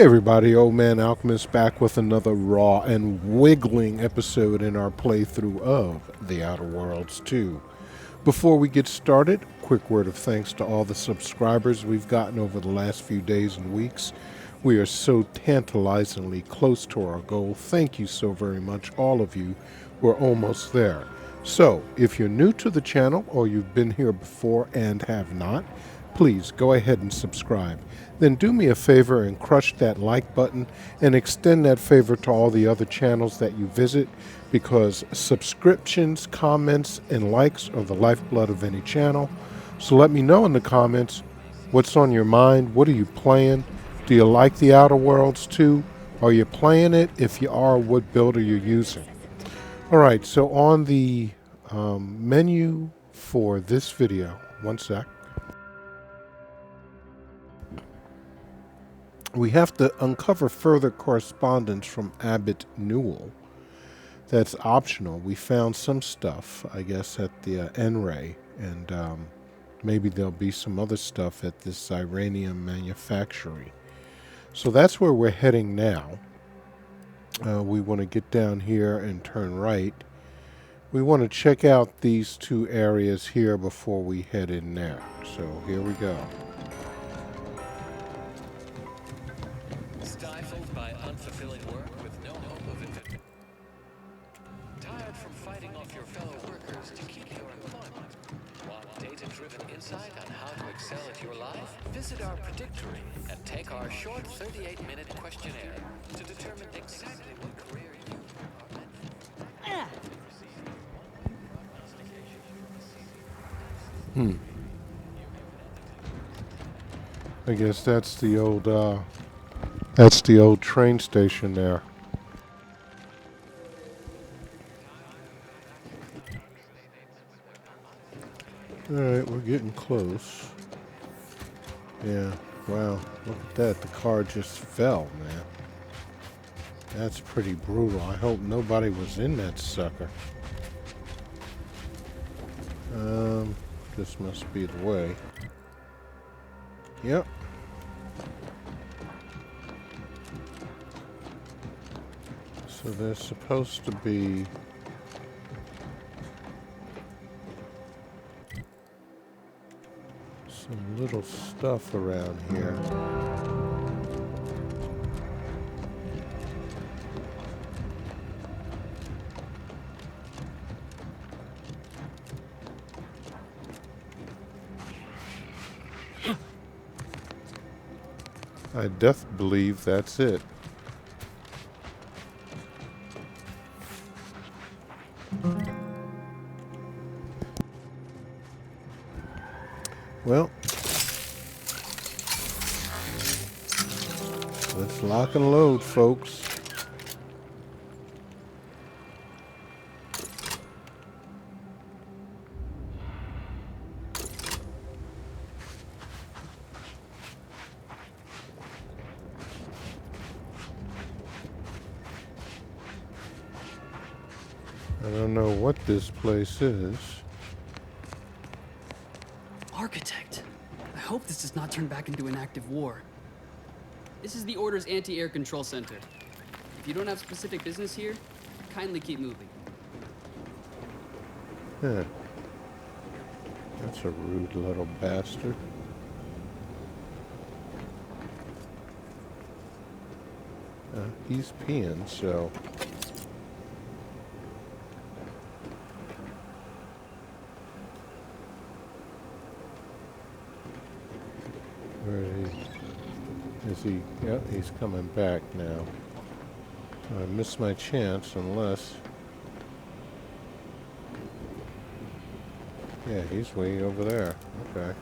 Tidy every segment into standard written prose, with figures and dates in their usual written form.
Hey everybody, Old Man Alchemist back with another raw and wiggling episode in our playthrough of The Outer Worlds 2. Before we get started, quick word of thanks to all the subscribers we've gotten over the last few days and weeks. We are so tantalizingly close to our goal. Thank you so very much, all of you. We're almost there. So, if you're new to the channel or you've been here before and have not, please go ahead and subscribe. Then do me a favor and crush that like button and extend that favor to all the other channels that you visit, because subscriptions, comments, and likes are the lifeblood of any channel. So let me know in the comments what's on your mind. What are you playing? Do you like the Outer Worlds 2? Are you playing it? If you are, what build are you using? Alright, so on the menu for this video, one sec. We have to uncover further correspondence from Abbot Newell. That's optional. We found some stuff, I guess, at the EnExHa, and maybe there'll be some other stuff at this Zyranium Manufactory. So that's where we're heading now. We want to get down here and turn right. We want to check out these two areas here before we head in there. So here we go. Stifled by unfulfilling work with no hope of advancement. Tired from fighting off your fellow workers to keep your employment? Want data-driven insight on how to excel at your life? Visit our predictory and take our short 38-minute questionnaire to determine exactly what career you are meant for. I guess that's the old train station there. Alright, we're getting close. Yeah, wow, look at that. The car just fell, man. That's pretty brutal. I hope nobody was in that sucker. This must be the way. Yep. So there's supposed to be some little stuff around here. I doth believe that's it. Well, let's lock and load, folks. I don't know what this place is. Architect, I hope this does not turn back into an active war. This is the Order's anti-air control center. If you don't have specific business here, kindly keep moving. Huh. That's a rude little bastard. He's peeing, so... Where is he? Is he? Yep, he's coming back now. I missed my chance unless... Yeah, he's way over there. Okay.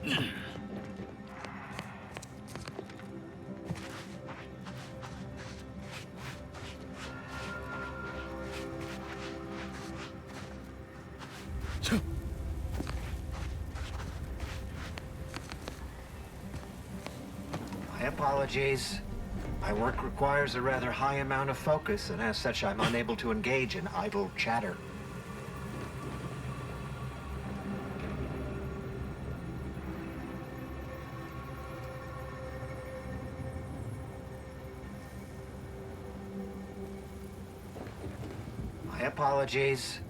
My apologies. My work requires a rather high amount of focus, and as such, I'm unable to engage in idle chatter. My apologies.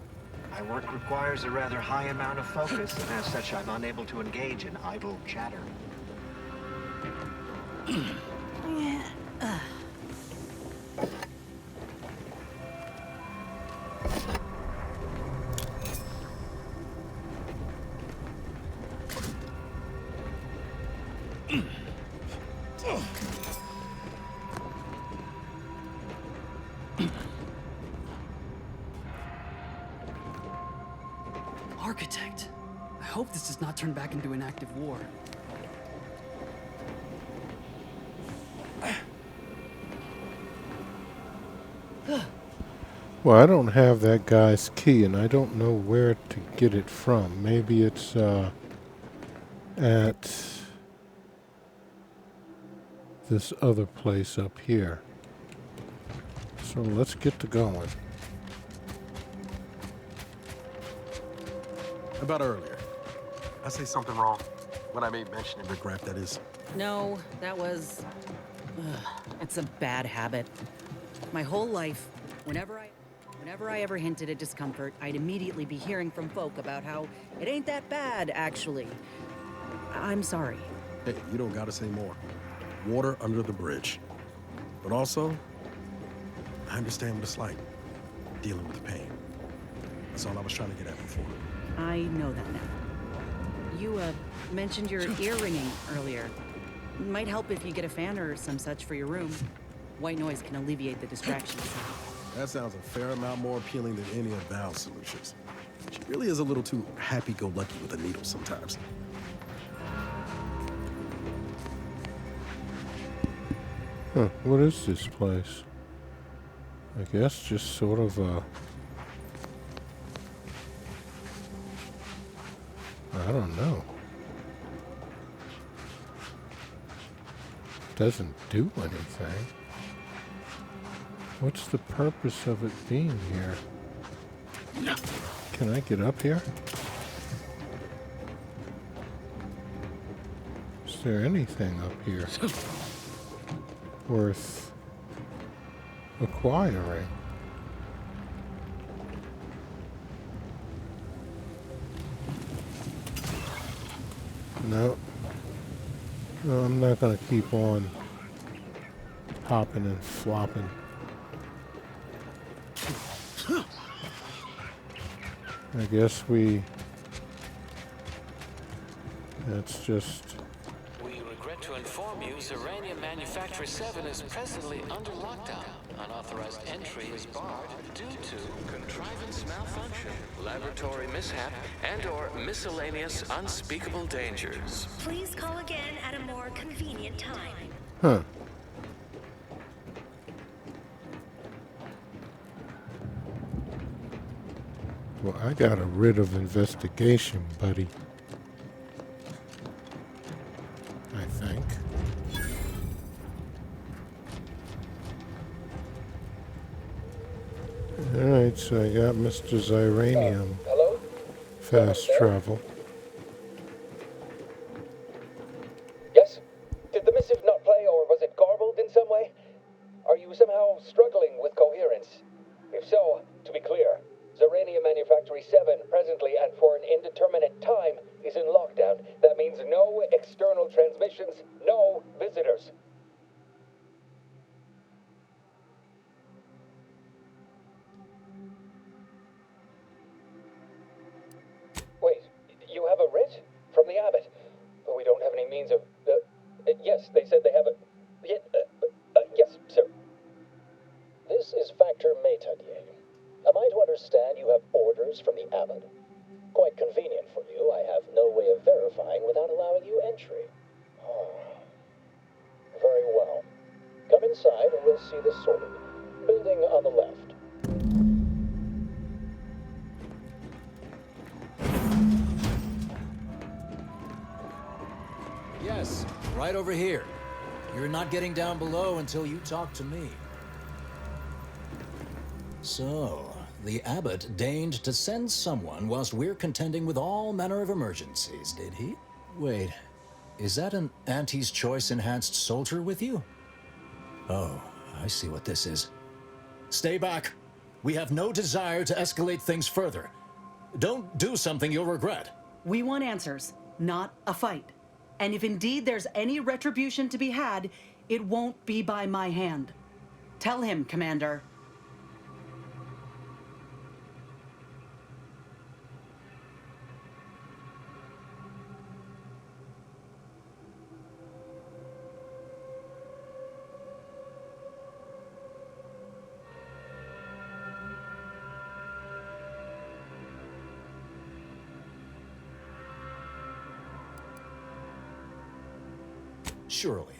My work requires a rather high amount of focus, and as such, I'm unable to engage in idle chatter. Architect. I hope this does not turn back into an active war. Well, I don't have that guy's key, and I don't know where to get it from. Maybe it's at this other place up here. So let's get to going. About earlier. I say something wrong when I made mention of regret, that is. No, that was... it's a bad habit. My whole life, whenever I ever hinted at discomfort, I'd immediately be hearing from folk about how it ain't that bad, actually. I'm sorry. Hey, you don't gotta say more. Water under the bridge. But also, I understand what it's like, dealing with pain. That's all I was trying to get at before. I know that now. You, mentioned your ear ringing earlier. Might help if you get a fan or some such for your room. White noise can alleviate the distractions. That sounds a fair amount more appealing than any of Val's solutions. She really is a little too happy-go-lucky with a needle sometimes. Huh, what is this place? I guess just sort of a... I don't know. Doesn't do anything. What's the purpose of it being here? Can I get up here? Is there anything up here worth acquiring? No. No, I'm not gonna keep on hopping and flopping. I guess that's just... We regret to inform you Zyranium Manufactory VII is presently under lockdown. Unauthorized entry is barred due to contrivance malfunction, laboratory mishap, and/or miscellaneous unspeakable dangers. Please call again at a more convenient time. Huh. Well, I got a writ of investigation, buddy. I think. Alright, so I got Mr. Zyranium. Hello? Fast travel. Yes? Did the missive not play, or was it garbled in some way? Are you somehow struggling with coherence? If so, to be clear, Zyranium Manufactory VII presently and for an indeterminate time is in lockdown. That means no external transmissions, no visitors. Wait, you have a writ? From the abbot? But we don't have any means of... yes, they said they have a... yes, sir. This is Factor Metadier. Am I to understand you have orders from the abbot? Quite convenient for you. I have no way of verifying without allowing you entry. Very well. Come inside and we'll see this sorted. Building on the left. Yes, right over here. You're not getting down below until you talk to me. So, the abbot deigned to send someone whilst we're contending with all manner of emergencies, did he? Wait, is that an Auntie's Choice enhanced soldier with you? Oh, I see what this is. Stay back. We have no desire to escalate things further. Don't do something you'll regret. We want answers, not a fight. And if indeed there's any retribution to be had, it won't be by my hand. Tell him, Commander. Surely.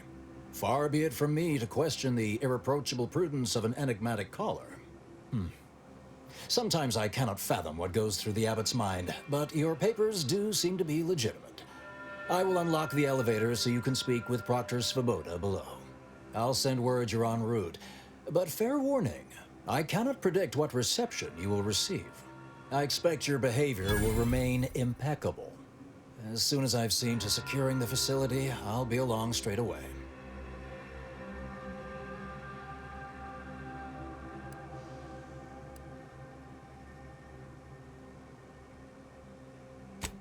Far be it from me to question the irreproachable prudence of an enigmatic caller. Sometimes I cannot fathom what goes through the abbot's mind, but your papers do seem to be legitimate. I will unlock the elevator so you can speak with Proctor Svoboda below. I'll send word you're en route, but fair warning, I cannot predict what reception you will receive. I expect your behavior will remain impeccable. As soon as I've seen to securing the facility, I'll be along straight away.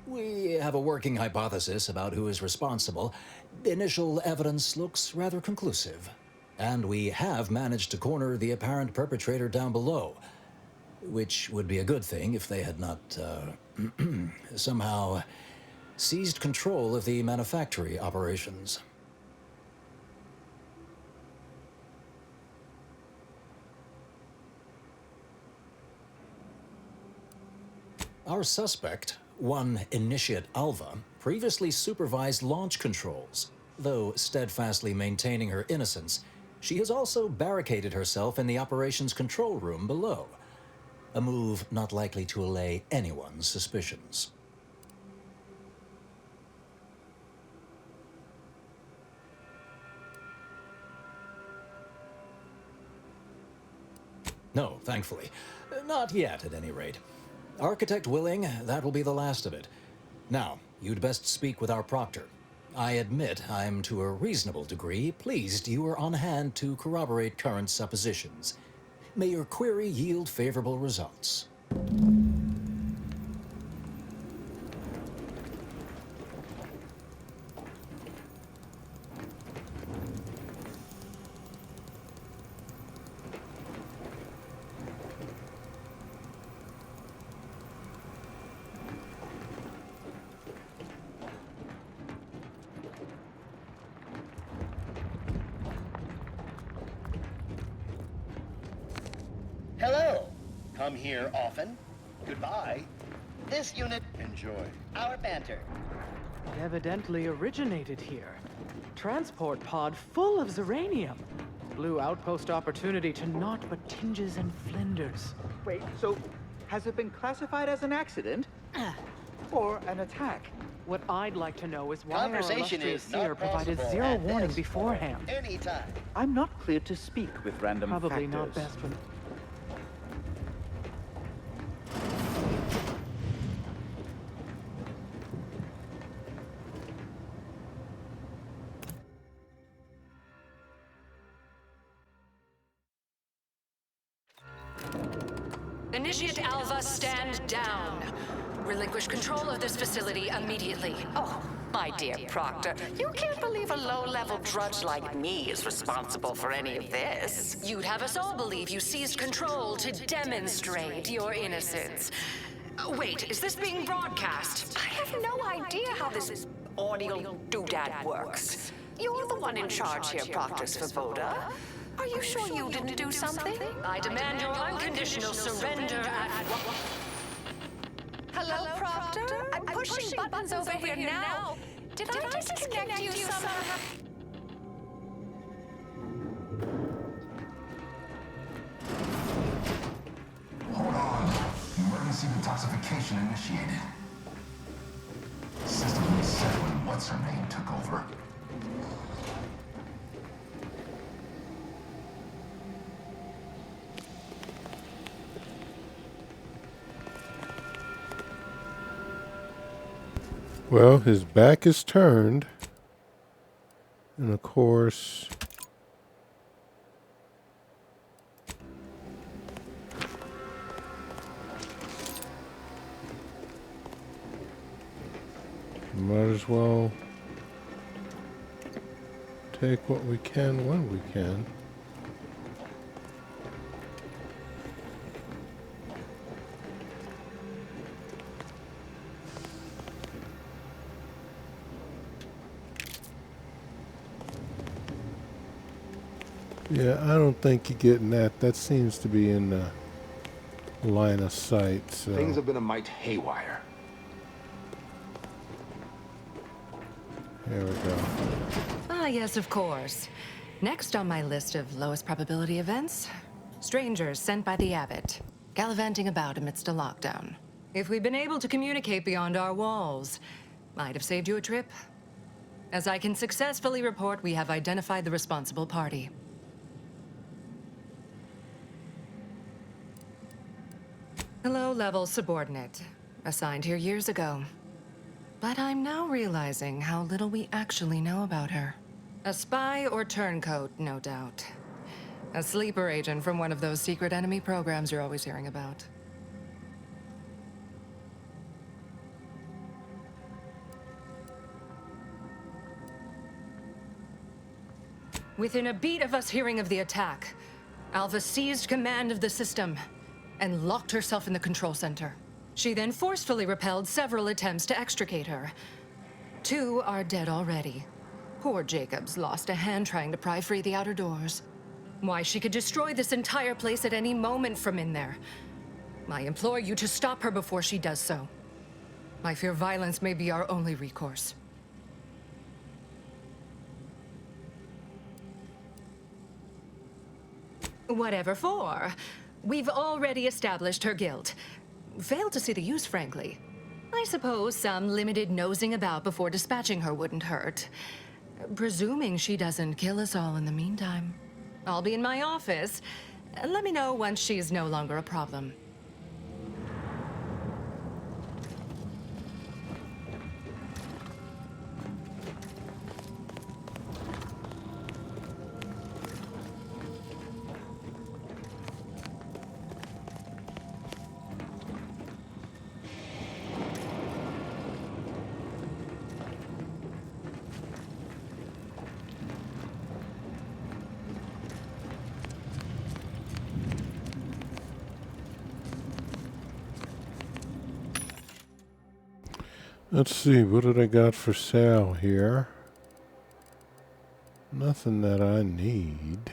We have a working hypothesis about who is responsible. Initial evidence looks rather conclusive. And we have managed to corner the apparent perpetrator down below, which would be a good thing if they had not, somehow seized control of the manufactory operations. Our suspect, one Initiate Alva, previously supervised launch controls. Though steadfastly maintaining her innocence, she has also barricaded herself in the operations control room below. A move not likely to allay anyone's suspicions. No, thankfully. Not yet, at any rate. Architect willing, that will be the last of it. Now, you'd best speak with our proctor. I admit I'm to a reasonable degree pleased you are on hand to corroborate current suppositions. May your query yield favorable results. Hello. Come here often. Goodbye. This unit, enjoy our banter. It evidently originated here. Transport pod full of Zyranium. Blue outpost opportunity to naught but tinges and flinders. Wait, so has it been classified as an accident? Or an attack? What I'd like to know is why our Conversation illustrious is not seer provided possible zero at warning this beforehand. or anytime. I'm not cleared to speak with random Probably factors. not best when... Initiate Alva, stand down. Relinquish control of this facility immediately. Oh, my dear Proctor, you can't believe a low-level drudge like me is responsible for any of this. You'd have us all believe you seized control to demonstrate your innocence. Wait, is this being broadcast? I have no idea how this audio doodad works. You're the one in charge here, Proctor Svoboda. Are you sure you didn't do something? I demand your unconditional surrender at... Hello, Proctor. pushing buttons over here now. Did I disconnect you somehow? Hold on. Emergency detoxification initiated. System reset when what's-her-name took over. Well, his back is turned. And of course... might as well take what we can when we can. Yeah, I don't think you're getting that. That seems to be in the line of sight. So. Things have been a mite haywire. There we go. Ah, yes, of course. Next on my list of lowest probability events, strangers sent by the Abbot, gallivanting about amidst a lockdown. If we'd been able to communicate beyond our walls, might have saved you a trip. As I can successfully report, we have identified the responsible party. A low-level subordinate, assigned here years ago. But I'm now realizing how little we actually know about her. A spy or turncoat, no doubt. A sleeper agent from one of those secret enemy programs you're always hearing about. Within a beat of us hearing of the attack, Alva seized command of the system and locked herself in the control center. She then forcefully repelled several attempts to extricate her. 2 are dead already. Poor Jacobs lost a hand trying to pry free the outer doors. Why, she could destroy this entire place at any moment from in there. I implore you to stop her before she does so. I fear violence may be our only recourse. Whatever for. We've already established her guilt. Failed to see the use, frankly. I suppose some limited nosing about before dispatching her wouldn't hurt. Presuming she doesn't kill us all in the meantime. I'll be in my office. Let me know once she's no longer a problem. Let's see, what did I got for sale here? Nothing that I need.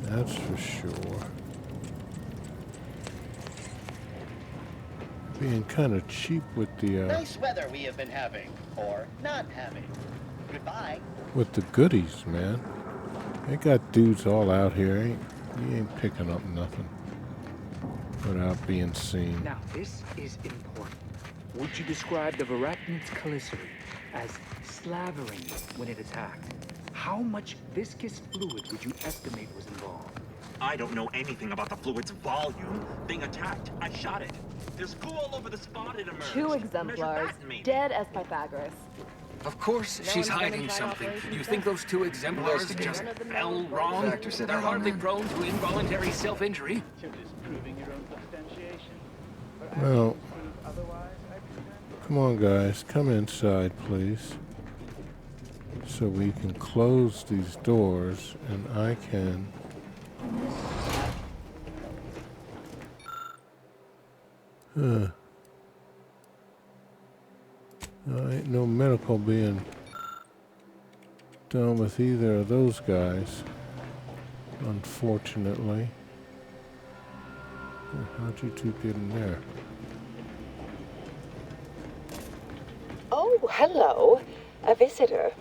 That's for sure. Being kind of cheap with the Nice weather we have been having, or not having. Goodbye. with the goodies, man. They got dudes all out here. You ain't picking up nothing without being seen. Now, this is important. Would you describe the Varachnids' Calicity as slavering when it attacked? How much viscous fluid would you estimate was involved? I don't know anything about the fluid's volume. Being attacked, I shot it. There's goo all over the spot it emerged. 2 exemplars, dead as Pythagoras. Of course, she's hiding something. You think those 2 exemplars just fell wrong? They're hardly prone to involuntary self-injury. Well, come on, guys. Come inside, please. So we can close these doors and I can... ain't no medical being done with either of those guys, unfortunately. How'd you two get in there? Oh, hello. A visitor.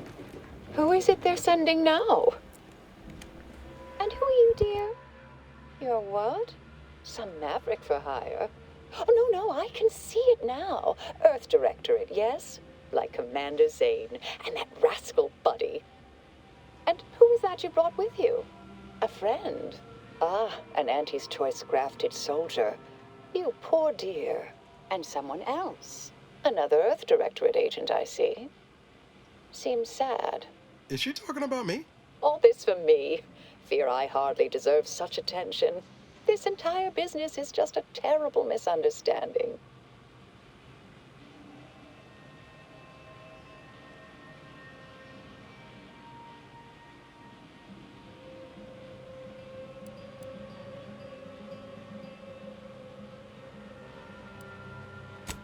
Who is it they're sending now? And who are you, dear? You're what? Some maverick for hire? Oh, no, I can see it now. Earth Directorate, yes? Like Commander Zane and that rascal Buddy. And who is that you brought with you? A friend? Ah, an Auntie's Choice grafted soldier. You poor dear. And someone else. Another Earth Directorate agent, I see. Seems sad. Is she talking about me? All this for me. Fear I hardly deserve such attention. This entire business is just a terrible misunderstanding.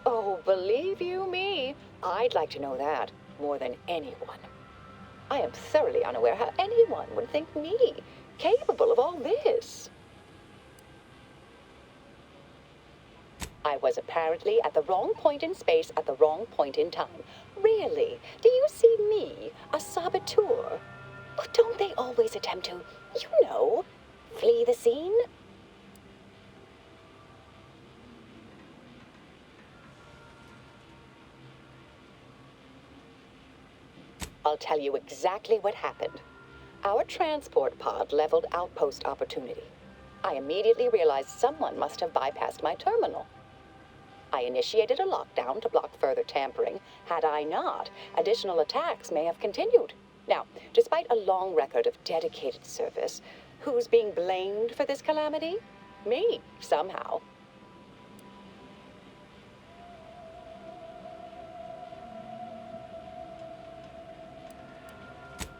Oh, believe you me, I'd like to know that more than anyone. I am thoroughly unaware how anyone would think me capable of all this. I was apparently at the wrong point in space at the wrong point in time. Really? Do you see me, a saboteur? Oh, don't they always attempt to, flee the scene? I'll tell you exactly what happened. Our transport pod leveled outpost opportunity. I immediately realized someone must have bypassed my terminal. I initiated a lockdown to block further tampering. Had I not, additional attacks may have continued. Now, despite a long record of dedicated service, who's being blamed for this calamity? Me, somehow.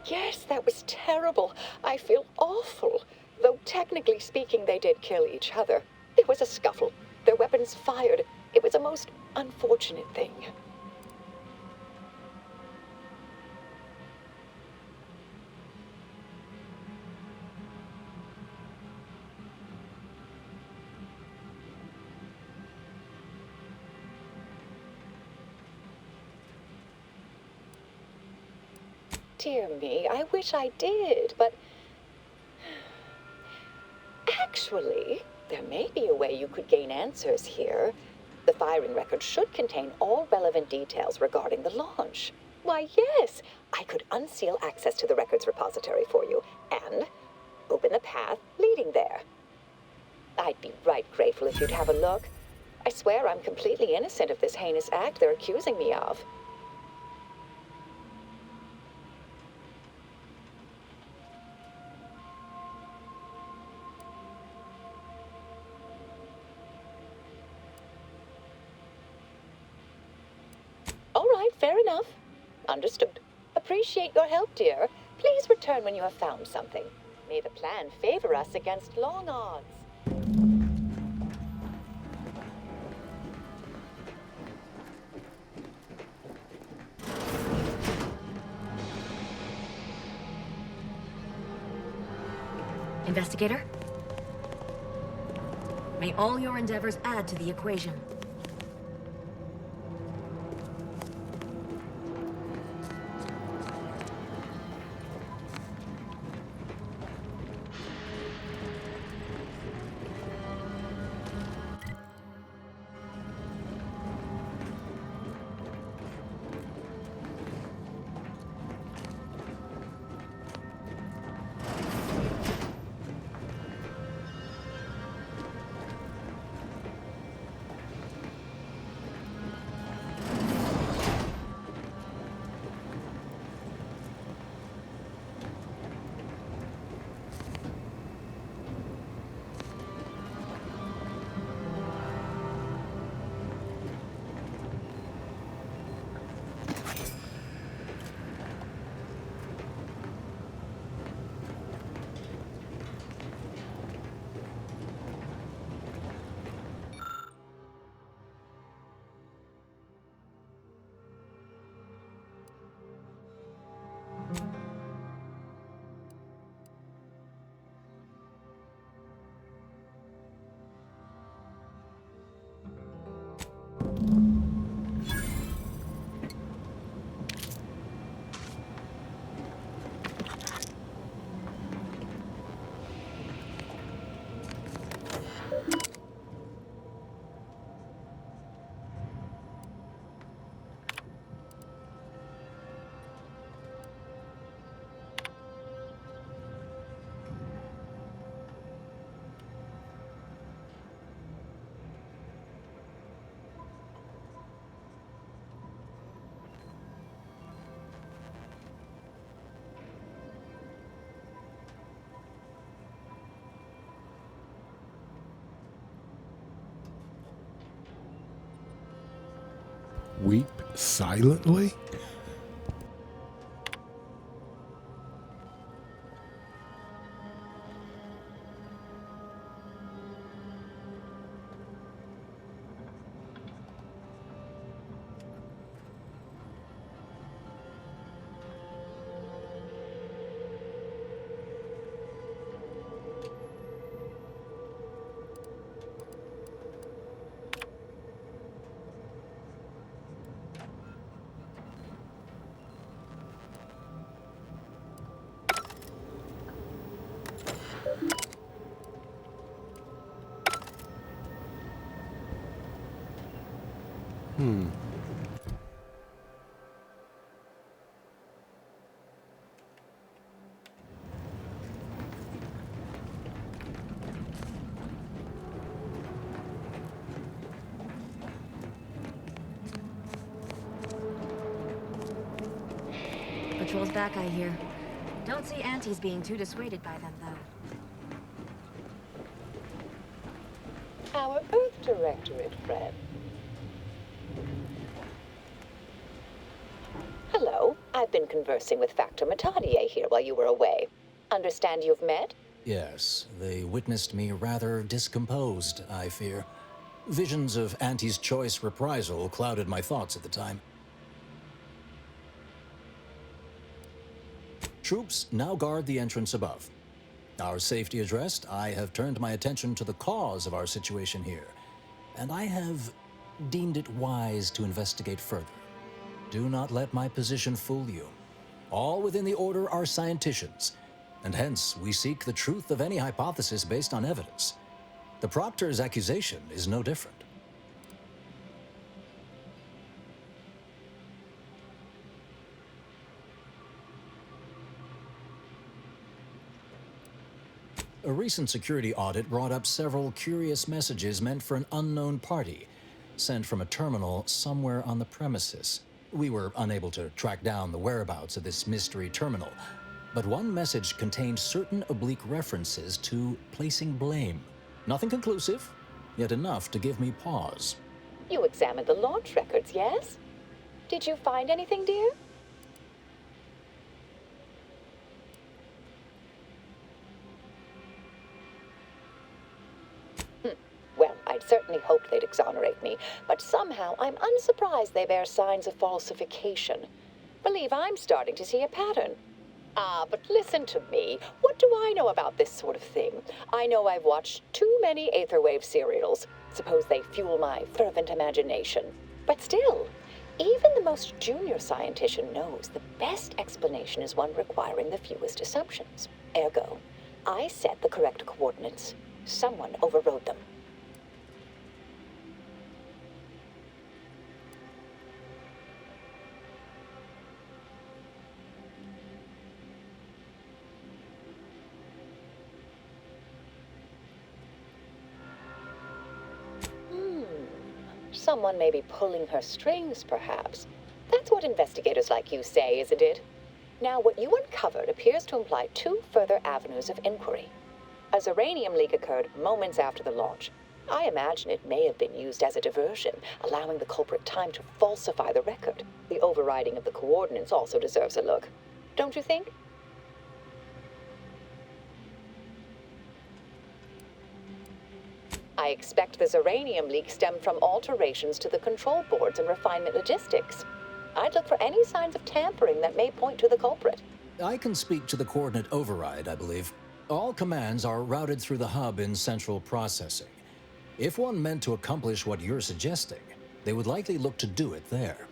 Yes, that was terrible. I feel awful. Though technically speaking, they did kill each other. There was a scuffle. Their weapons fired. It was a most unfortunate thing. Dear me, I wish I did, but... Actually, there may be a way you could gain answers here. The firing record should contain all relevant details regarding the launch. Why, yes, I could unseal access to the records repository for you and open the path leading there. I'd be right grateful if you'd have a look. I swear I'm completely innocent of this heinous act they're accusing me of. All right, fair enough. Understood. Appreciate your help, dear. Please return when you have found something. May the plan favor us against long odds. Investigator? May all your endeavors add to the equation. weep silently? Patrol's back, I hear. Don't see Auntie's being too dissuaded by them, though. Our Earth Directorate friend. Hello. I've been conversing with Factor Matadier here while you were away. Understand you've met? Yes, they witnessed me rather discomposed, I fear. Visions of Auntie's choice reprisal clouded my thoughts at the time. Troops now guard the entrance above. Our safety addressed, I have turned my attention to the cause of our situation here, and I have deemed it wise to investigate further. Do not let my position fool you. All within the Order are scienticians, and hence we seek the truth of any hypothesis based on evidence. The Proctor's accusation is no different. A recent security audit brought up several curious messages meant for an unknown party, sent from a terminal somewhere on the premises. We were unable to track down the whereabouts of this mystery terminal, but one message contained certain oblique references to placing blame. Nothing conclusive, yet enough to give me pause. You examined the launch records, yes? Did you find anything, dear? Well, I'd certainly hoped they'd exonerate me, but somehow I'm unsurprised they bear signs of falsification. Believe I'm starting to see a pattern. But listen to me. What do I know about this sort of thing? I know I've watched too many Aetherwave serials. Suppose they fuel my fervent imagination. But still, even the most junior scientician knows the best explanation is one requiring the fewest assumptions. Ergo, I set the correct coordinates. Someone overrode them. Someone may be pulling her strings, perhaps. That's what investigators like you say, isn't it? Now, what you uncovered appears to imply two further avenues of inquiry. A Zyranium leak occurred moments after the launch. I imagine it may have been used as a diversion, allowing the culprit time to falsify the record. The overriding of the coordinates also deserves a look. Don't you think? I expect the Zyranium leak stemmed from alterations to the control boards and refinement logistics. I'd look for any signs of tampering that may point to the culprit. I can speak to the coordinate override, I believe. All commands are routed through the hub in central processing. If one meant to accomplish what you're suggesting, they would likely look to do it there.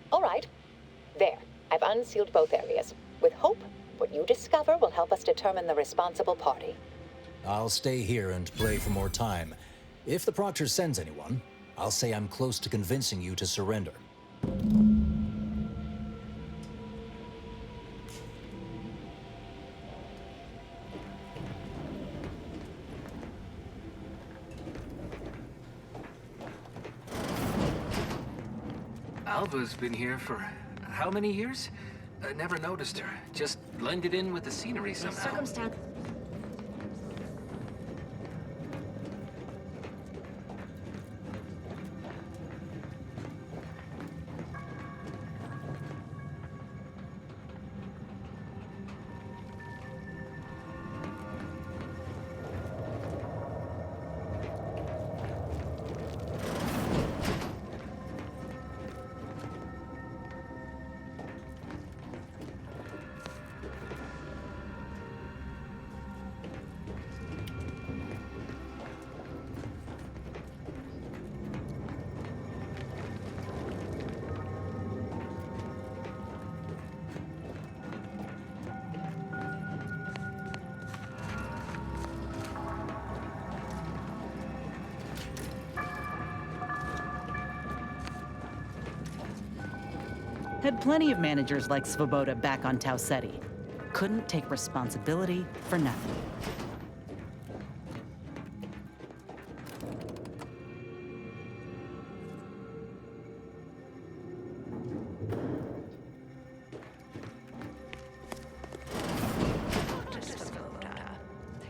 All right. There. I've unsealed both areas. With hope, what you discover will help us determine the responsible party. I'll stay here and play for more time. If the Proctor sends anyone, I'll say I'm close to convincing you to surrender. Alva's been here for how many years? I never noticed her. Just blended in with the scenery somehow. Circumstance. Had plenty of managers like Svoboda back on Tau Ceti. Couldn't take responsibility for nothing.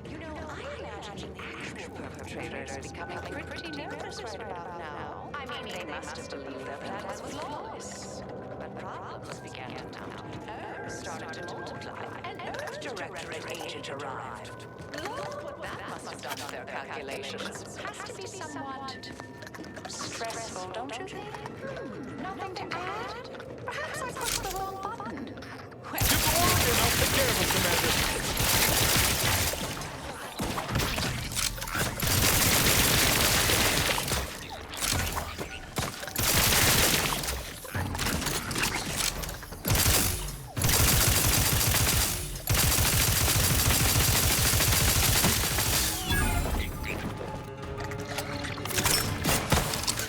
You know, I imagine actual perpetrators becoming pretty nervous right about now. I mean, they must have believed their plan was flawless. But problems began to mount. Errors started to multiply. An Earth Directorate agent arrived. Look what that must have done to their calculations. Has to be somewhat stressful, don't you think? Nothing to add? Perhaps I pushed the wrong button. Get the order and I'll take care of it, Commander.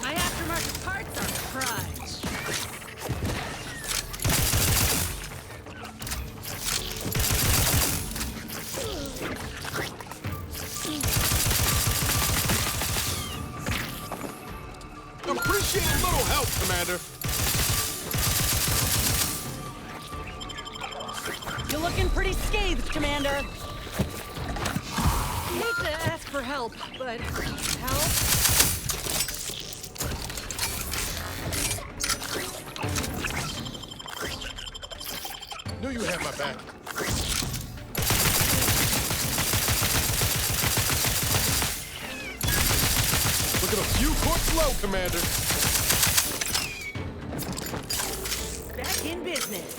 My aftermarket parts are prized. Appreciate a little help, Commander. You're looking pretty scathed, Commander. Hate to ask for help, but help? Knew you had my back. Looking a few quarts low, Commander. Back in business.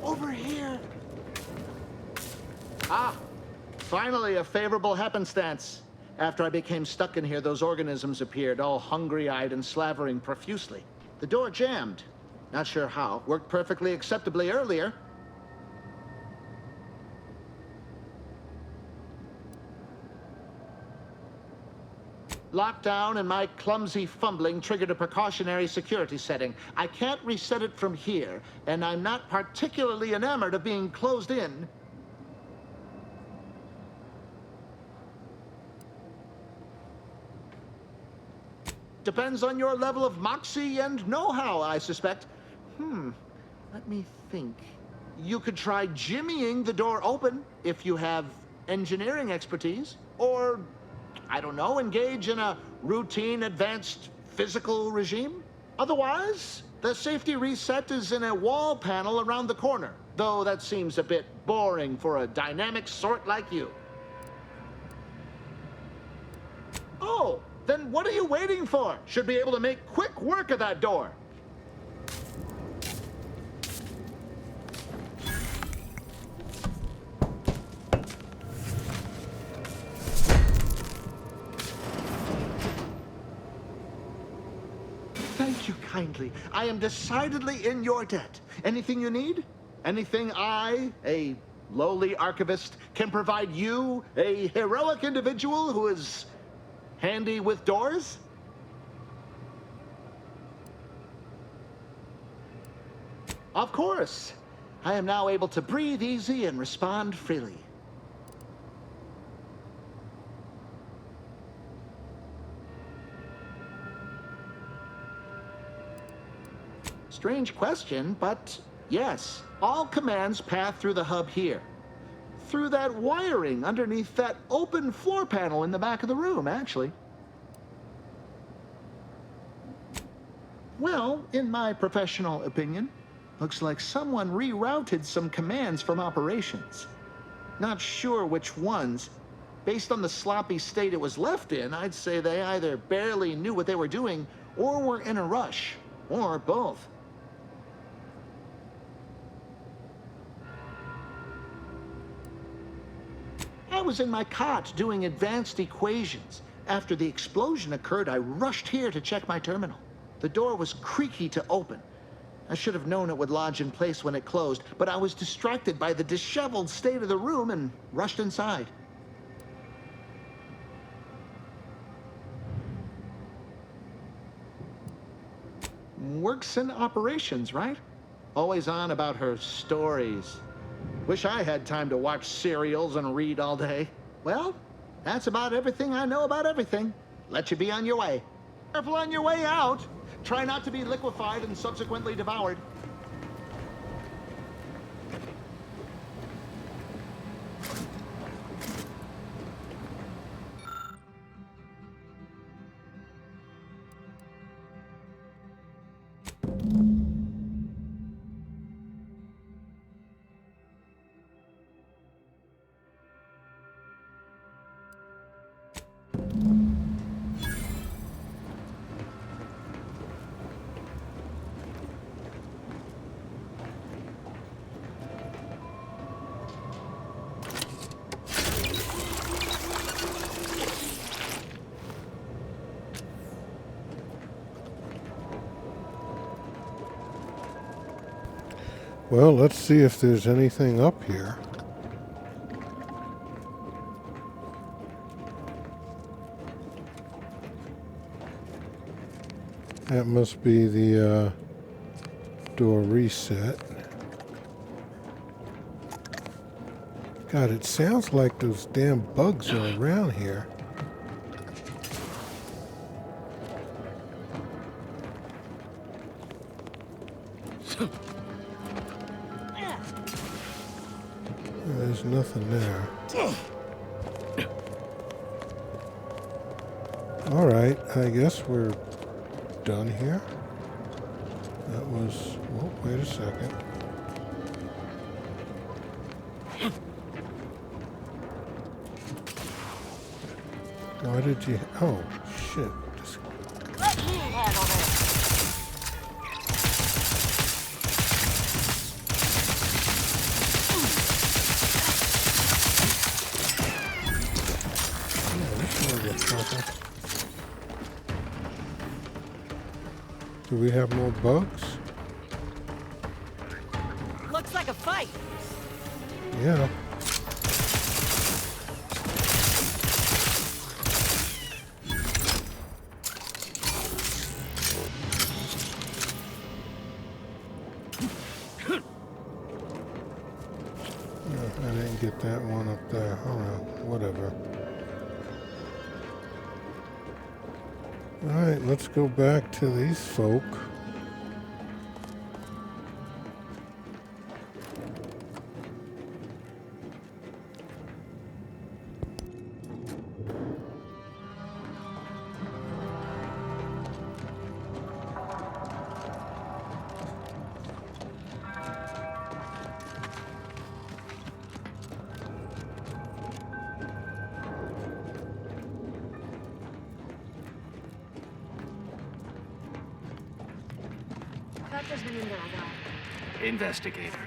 Over here. Ah, finally a favorable happenstance. After I became stuck in here, those organisms appeared, all hungry-eyed and slavering profusely. The door jammed. Not sure how. Worked perfectly acceptably earlier. Lockdown and my clumsy fumbling triggered a precautionary security setting. I can't reset it from here, and I'm not particularly enamored of being closed in. Depends on your level of moxie and know-how, I suspect. Let me think. You could try jimmying the door open if you have engineering expertise, or I don't know, engage in a routine advanced physical regime. Otherwise, the safety reset is in a wall panel around the corner, though that seems a bit boring for a dynamic sort like you. Oh, then what are you waiting for? Should be able to make quick work of that door. Thank you kindly. I am decidedly in your debt. Anything you need? Anything I, a lowly archivist, can provide you, a heroic individual who is handy with doors? Of course. I am now able to breathe easy and respond freely. Strange question, but yes, all commands pass through the hub here. Through that wiring underneath that open floor panel in the back of the room, actually. Well, in my professional opinion, looks like someone rerouted some commands from operations. Not sure which ones. Based on the sloppy state it was left in, I'd say they either barely knew what they were doing or were in a rush, or both. I was in my cot doing advanced equations. After the explosion occurred, I rushed here to check my terminal. The door was creaky to open. I should have known it would lodge in place when it closed, but I was distracted by the disheveled state of the room and rushed inside. Works in operations, right? Always on about her stories. Wish I had time to watch serials and read all day. Well, that's about everything I know about everything. Let you be on your way. Careful on your way out. Try not to be liquefied and subsequently devoured. Well, let's see if there's anything up here. That must be the door reset. God, it sounds like those damn bugs are around here. There's nothing there. All right, I guess we're done here. That was... Oh, wait a second. Why did you... Oh, shit. Let me handle this. Do we have more bugs? Looks like a fight. Yeah. I didn't get that one up there. Oh well, whatever. Alright, let's go back to these folk. Traitor's been in there a while. Investigator.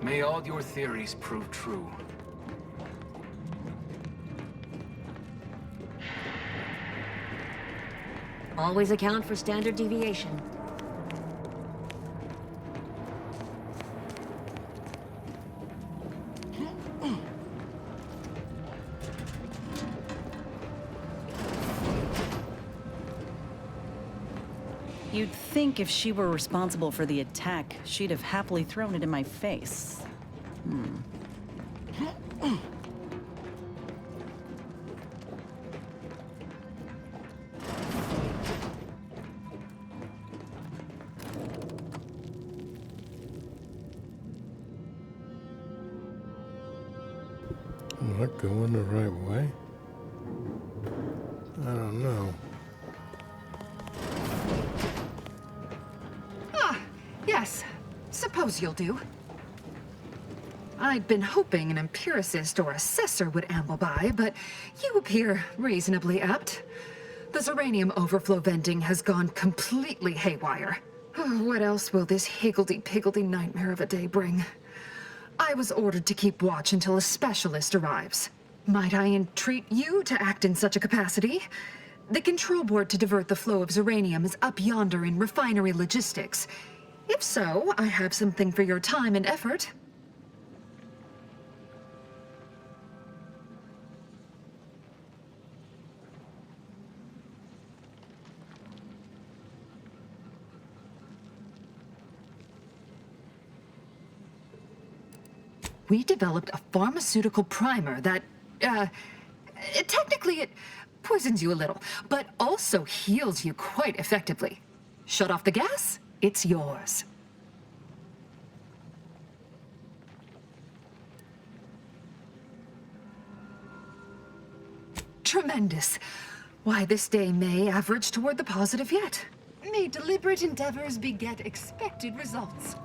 May all your theories prove true. Always account for standard deviation. You'd think if she were responsible for the attack, she'd have happily thrown it in my face. Am I going the right way? I don't know. Yes, suppose you'll do. I'd been hoping an empiricist or assessor would amble by, but you appear reasonably apt. The Zyranium overflow venting has gone completely haywire. What else will this higgledy-piggledy nightmare of a day bring? I was ordered to keep watch until a specialist arrives. Might I entreat you to act in such a capacity? The control board to divert the flow of Zyranium is up yonder in refinery logistics. If so, I have something for your time and effort. We developed a pharmaceutical primer that, technically it poisons you a little, but also heals you quite effectively. Shut off the gas, it's yours. Tremendous. Why, this day may average toward the positive yet. May deliberate endeavors beget expected results.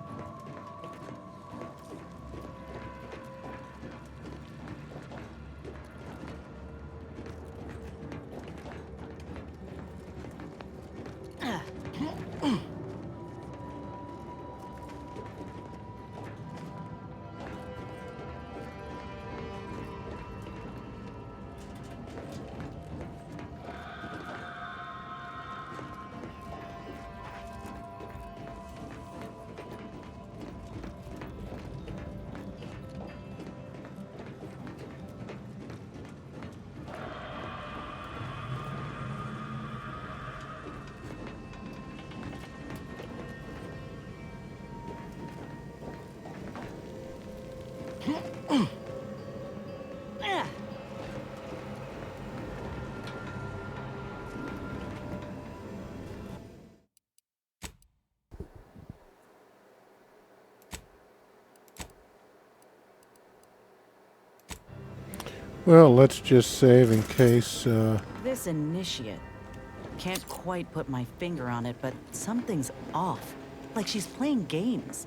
Well, let's just save in case, This initiate. Can't quite put my finger on it, but something's off. Like she's playing games.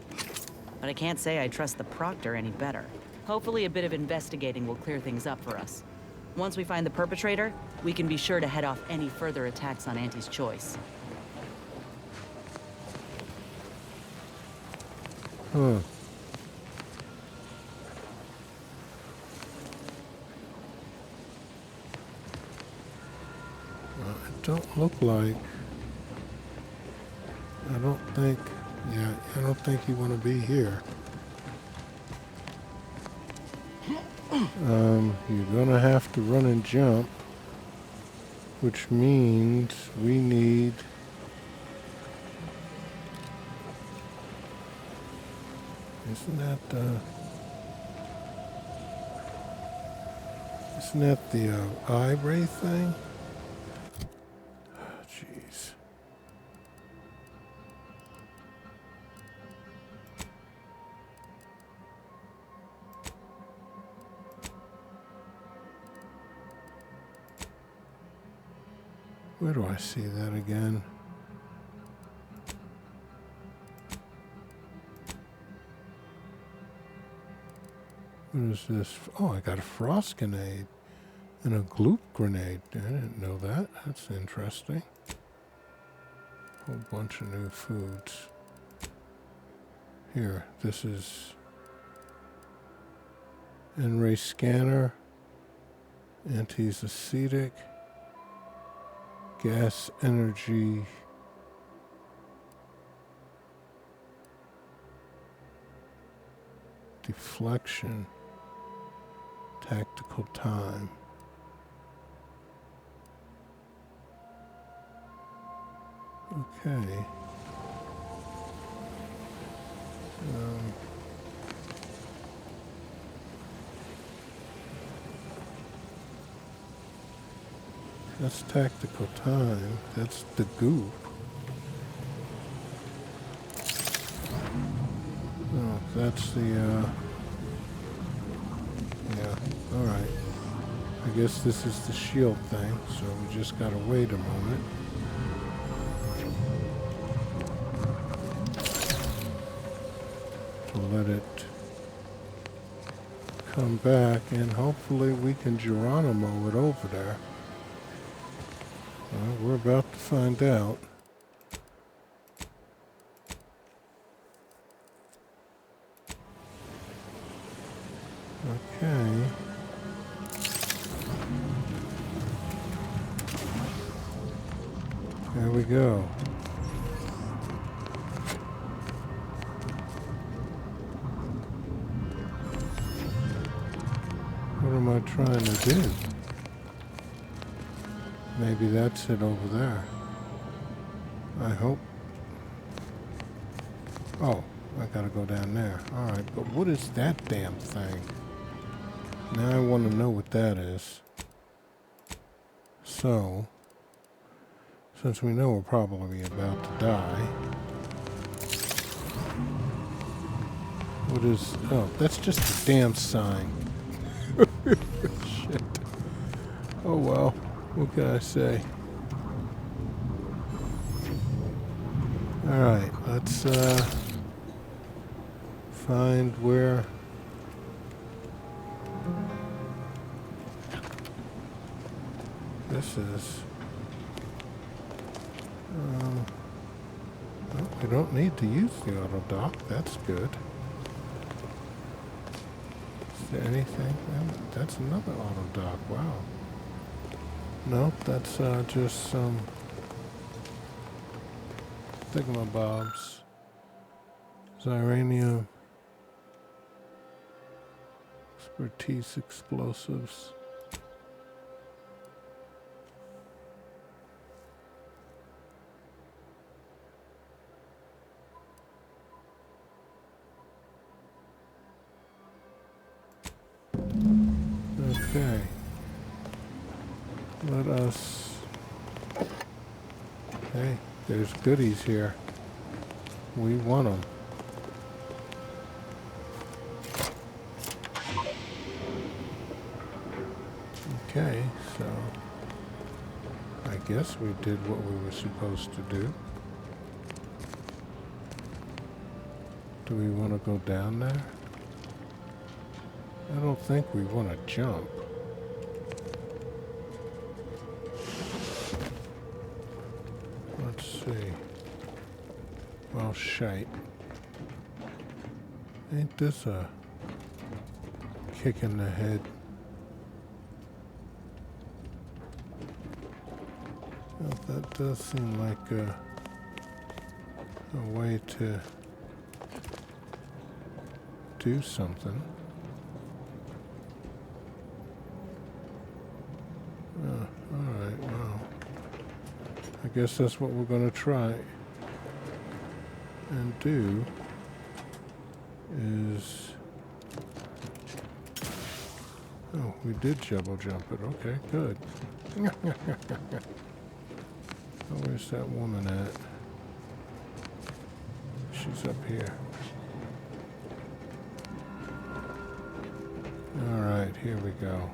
But I can't say I trust the Proctor any better. Hopefully a bit of investigating will clear things up for us. Once we find the perpetrator, we can be sure to head off any further attacks on Auntie's choice. huh. It don't look like, I don't think you want to be here. You're gonna have to run and jump, which means we need isn't that the eye ray thing? Jeez. Where do I see that again? What is this? Oh, I got a frost grenade and a gloop grenade. I didn't know that. That's interesting. Whole bunch of new foods. Here, this is N-ray scanner, anti-acetic, gas energy, deflection, tactical time. Okay. That's tactical time. That's the goop. Oh, that's the, yeah, alright. I guess this is the shield thing, so we just gotta wait a moment. To let it come back, and hopefully we can Geronimo it over there. Well, we're about to find out. Okay. There we go. What am I trying to do? Maybe that's it over there. I hope. Oh, I gotta go down there. Alright, but what is that damn thing? Now I want to know what that is. So, since we know we're probably about to die, what is... Oh, that's just a damn sign. Shit. Oh well, what can I say? Alright, let's find where... This is... well, we don't need to use the auto dock. That's good. Is there anything? That's another auto dock. Wow. No, that's just some thingamabobs. Zyranium. Expertise explosives. Okay. Let us... Hey, there's goodies here. We want them. Okay, so... I guess we did what we were supposed to do. Do we want to go down there? I don't think we want to jump. Let's see. Well, shite. Ain't this a kick in the head? Well, that does seem like a way to do something. Alright, well, I guess that's what we're going to try and do is... Oh, we did double jump it. Okay, good. Oh, where's that woman at? She's up here. Alright, here we go.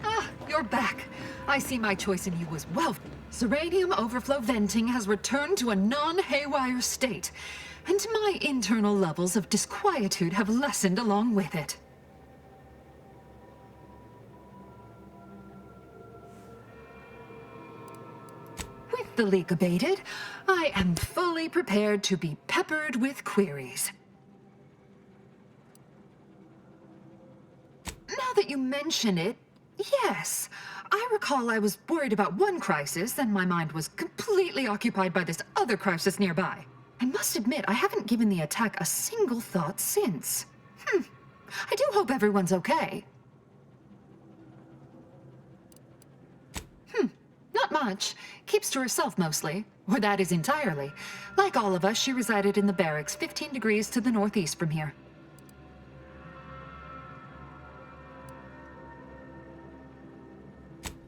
Ah, you're back. I see my choice in you was well. Zyranium overflow venting has returned to a non-haywire state, and my internal levels of disquietude have lessened along with it. With With the leak abated, I am fully prepared to be peppered with queries. Now that you mention it, yes. I recall I was worried about one crisis, and my mind was completely occupied by this other crisis nearby. I must admit, I haven't given the attack a single thought since. I do hope everyone's okay. Not much. Keeps to herself mostly. Or that is entirely. Like all of us, she resided in the barracks 15 degrees to the northeast from here.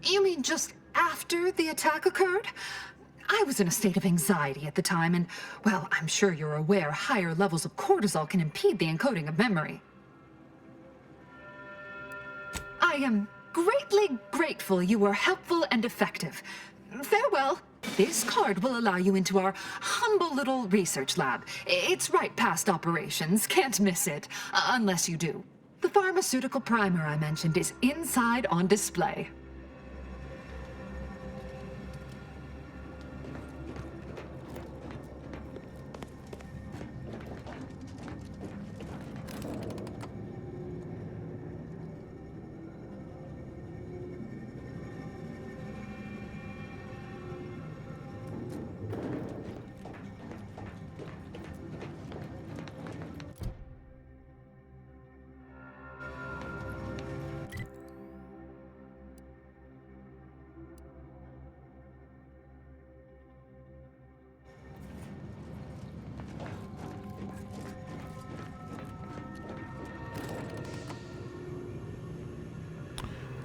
You mean just after the attack occurred? I was in a state of anxiety at the time, and, well, I'm sure you're aware higher levels of cortisol can impede the encoding of memory. I am greatly grateful you were helpful and effective. Farewell. This card will allow you into our humble little research lab. It's right past operations. Can't miss it. Unless you do. The pharmaceutical primer I mentioned is inside on display.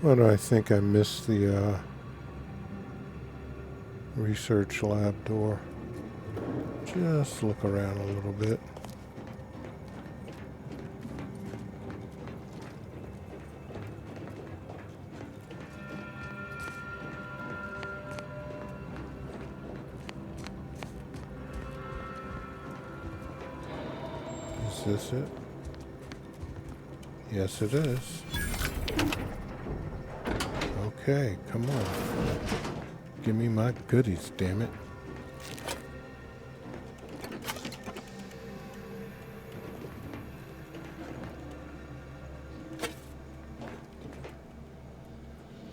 What do I think? I missed the research lab door. Just look around a little bit. Is this it? Yes, it is. Okay, come on. Give me my goodies, damn it.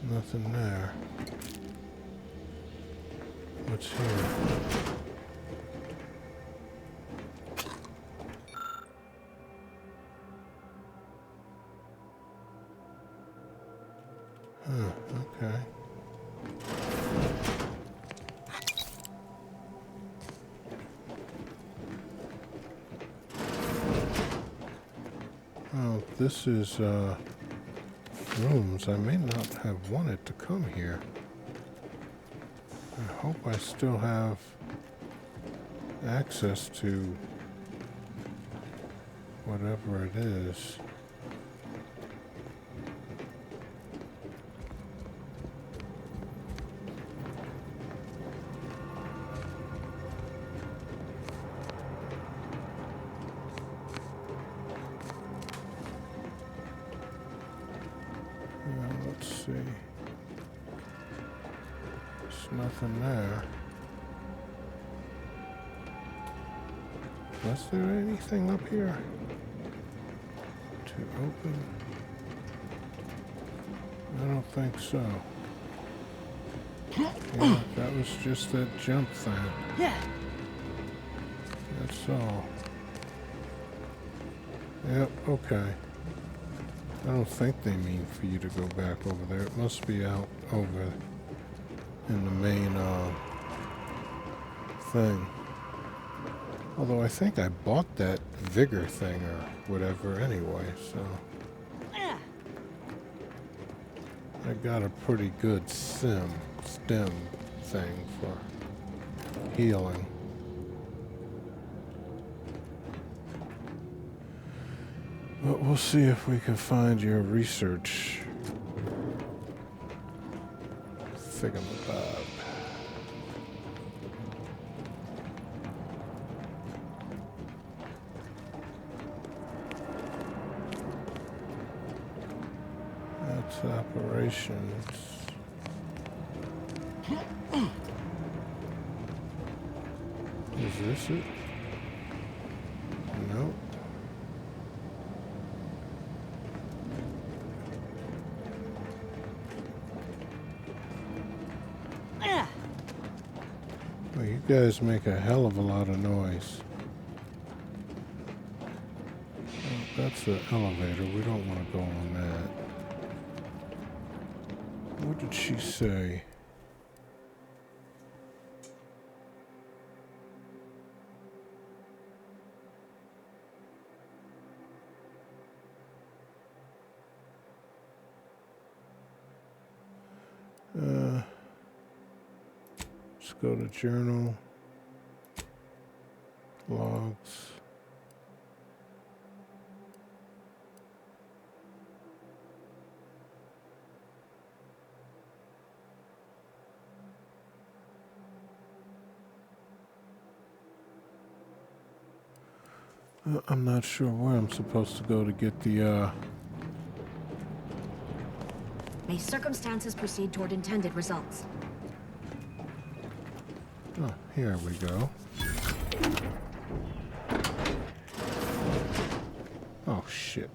Nothing there. What's here? Okay. Oh, this is, rooms. I may not have wanted to come here. I hope I still have access to whatever it is. Let's see. There's nothing there. Was there anything up here to open? I don't think so. Yeah, that was just that jump thing. Yeah. That's all. Yep, okay. I don't think they mean for you to go back over there. It must be out over in the main thing. Although I think I bought that vigor thing or whatever anyway, so I got a pretty good stem thing for healing. But we'll see if we can find your research thingamabob. That's operations. Is this it? No. Well, you guys make a hell of a lot of noise. Well, that's the elevator. We don't want to go on that. What did she say? Let's go to journal, logs. I'm not sure where I'm supposed to go to get the, May circumstances proceed toward intended results. Oh, here we go. Oh, shit.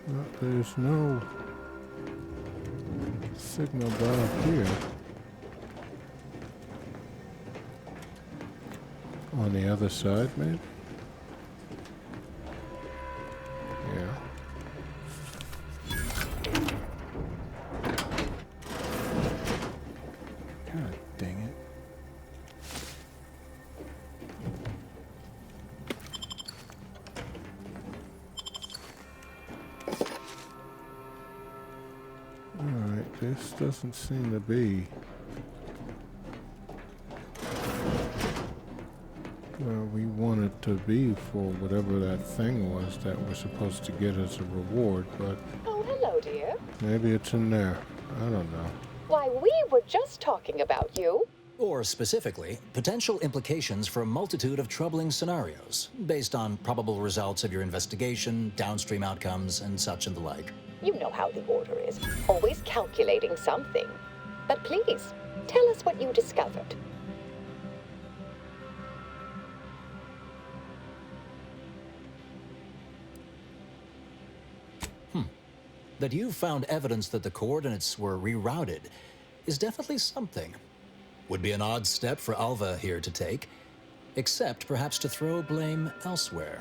Well, there's no signal down here. On the other side, maybe? Yeah. God dang it. Alright, this doesn't seem to be where we wanted to be for whatever that thing was that we're supposed to get as a reward, but Oh, hello, dear. maybe it's in there. I don't know. Why, we were just talking about you. Or specifically, potential implications for a multitude of troubling scenarios, based on probable results of your investigation, downstream outcomes, and such and the like. You know how the Order is, always calculating something. But please, tell us what you discovered. That you found evidence that the coordinates were rerouted is definitely something. Would be an odd step for Alva here to take, except perhaps to throw blame elsewhere.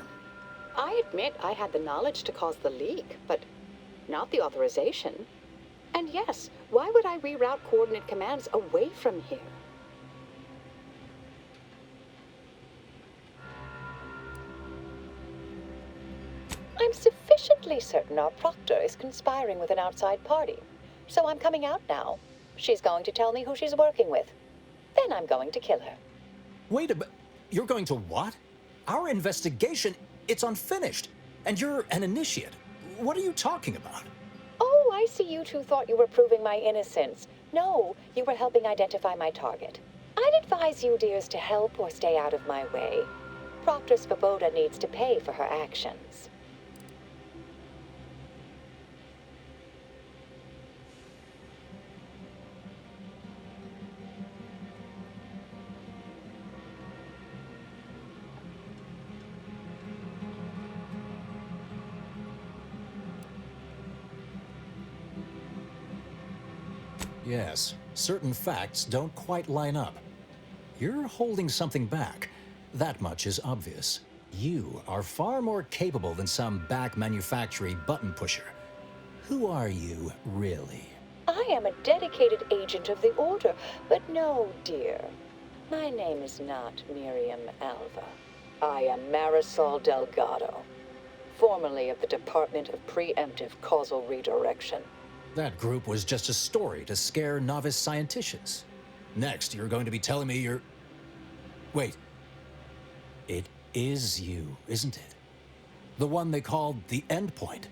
I admit I had the knowledge to cause the leak, but not the authorization. And yes, why would I reroute coordinate commands away from here? I'm sufficiently certain our proctor is conspiring with an outside party. So I'm coming out now. She's going to tell me who she's working with. Then I'm going to kill her. Wait a minute. You're going to what? Our investigation, it's unfinished. And you're an initiate. What are you talking about? Oh, I see you two thought you were proving my innocence. No, you were helping identify my target. I'd advise you dears to help or stay out of my way. Proctor Svoboda needs to pay for her actions. Yes, certain facts don't quite line up. You're holding something back. That much is obvious. You are far more capable than some back manufactory button pusher. Who are you, really? I am a dedicated agent of the Order, but no, dear. My name is not Miriam Alva. I am Marisol Delgado, formerly of the Department of Preemptive Causal Redirection. That group was just a story to scare novice scienticians. Next, you're going to be telling me you're... Wait. It is you, isn't it? The one they called the Endpoint.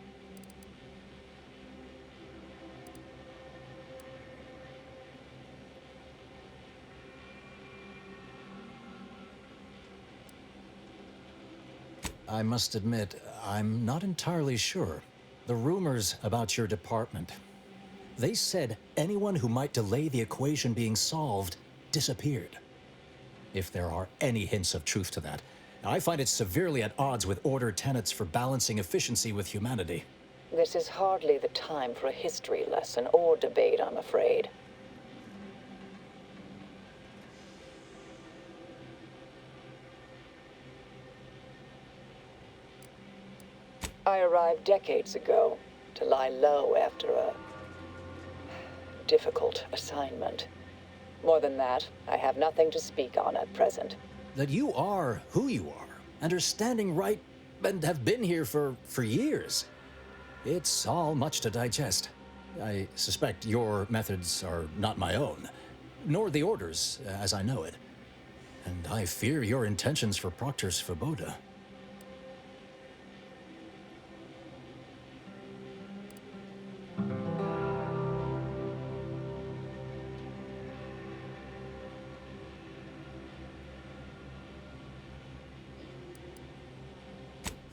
I must admit, I'm not entirely sure. The rumors about your department. They said anyone who might delay the equation being solved disappeared. If there are any hints of truth to that, I find it severely at odds with Order tenets for balancing efficiency with humanity. This is hardly the time for a history lesson or debate, I'm afraid. I arrived decades ago to lie low after a difficult assignment. More than that, I have nothing to speak on at present. That you are who you are, and are standing right, and have been here for years. It's all much to digest. I suspect your methods are not my own, nor the Order's, as I know it. And I fear your intentions for Proctor Svoboda.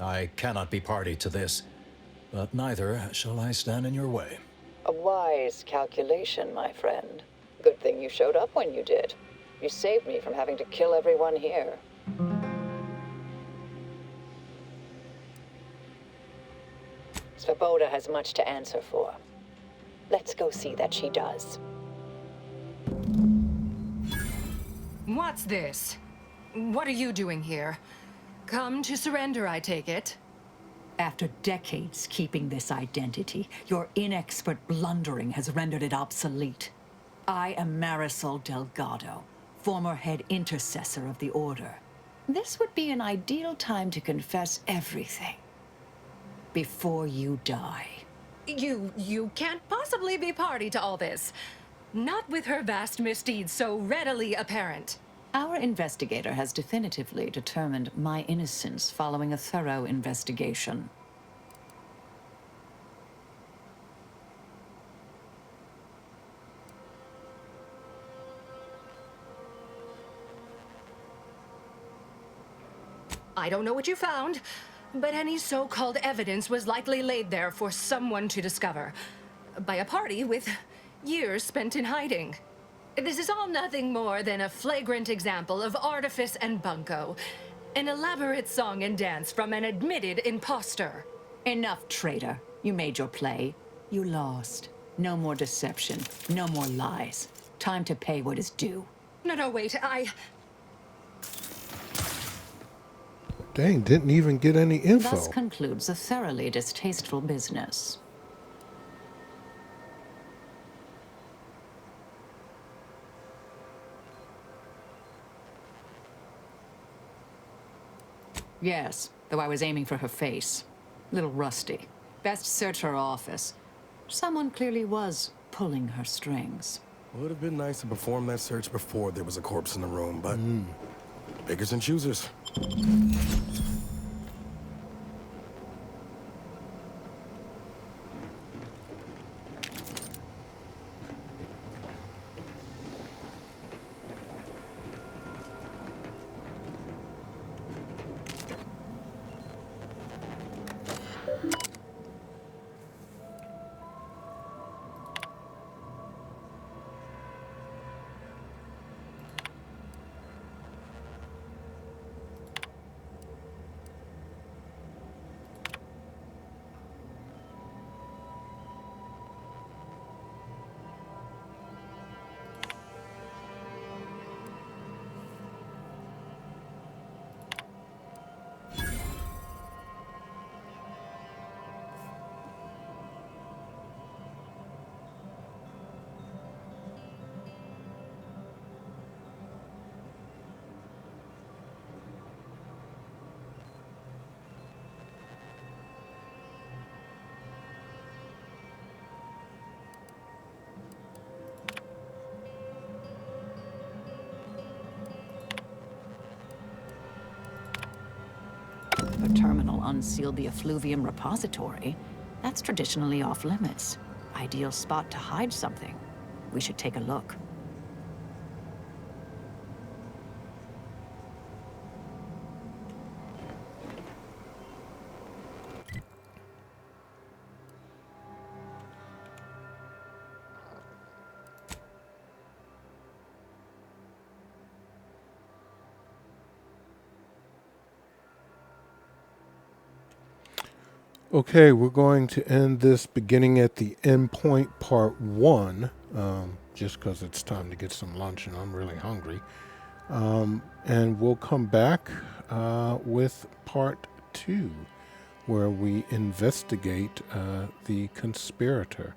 I cannot be party to this, but neither shall I stand in your way. A wise calculation, my friend. Good thing you showed up when you did. You saved me from having to kill everyone here. Svoboda has much to answer for. Let's go see that she does. What's this? What are you doing here? Come to surrender, I take it? After decades keeping this identity, your inexpert blundering has rendered it obsolete. I am Marisol Delgado, former head intercessor of the Order. This would be an ideal time to confess everything. Before you die. You can't possibly be party to all this. Not with her vast misdeeds so readily apparent. Our investigator has definitively determined my innocence following a thorough investigation. I don't know what you found, but any so-called evidence was likely laid there for someone to discover. By a party with years spent in hiding. This is all nothing more than a flagrant example of artifice and bunco. An elaborate song and dance from an admitted imposter. Enough, traitor. You made your play. You lost. No more deception. No more lies. Time to pay what is due. No, wait, Dang, didn't even get any info. Thus concludes a thoroughly distasteful business. Yes, though I was aiming for her face. Little rusty. Best search her office. Someone clearly was pulling her strings. Would have been nice to perform that search before there was a corpse in the room, but beggars and choosers. The terminal unsealed the effluvium repository. That's traditionally off limits. Ideal spot to hide something. We should take a look. Okay, we're going to end this beginning at the end point, part 1, just because it's time to get some lunch and I'm really hungry. And we'll come back with part 2, where we investigate the conspirator.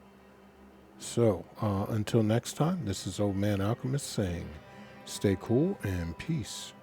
So, until next time, this is Old Man Alchemist saying, stay cool and peace.